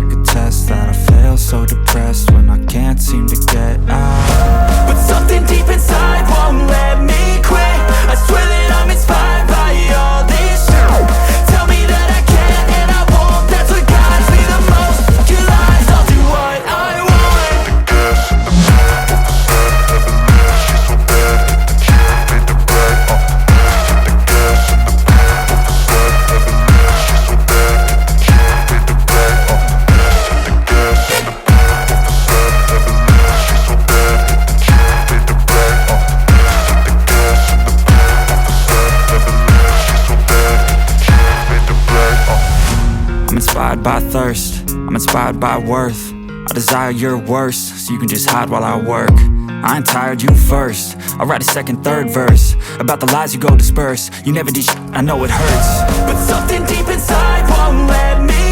like a test that I fail, so depressed when I can't seem to get out. But something deep inside won't let me quit. I swear that I'm inspired by all this shit. Tell me that I can and I won't. That's what guides me the most. Your lies, I'll do what I want. The gas in the back of the set, never leave, she's so bad. Hit the key, made the brag, hit the gas in the back of the set, never leave, she's so bad. Hit the key, made the brag, hit the gas in the back of the set, never leave, she's so bad. Hit the key, made the brag, hit the gas in the back of the set, never leave, she's so bad. Hit the key, made the brag, I'm inspired by thirst, I'm inspired by worth. I desire your worst, so you can just hide while I work. I ain't tired, you first. I'll write a second, third verse about the lies you go disperse. You never did shit, I know it hurts. But something deep inside won't let me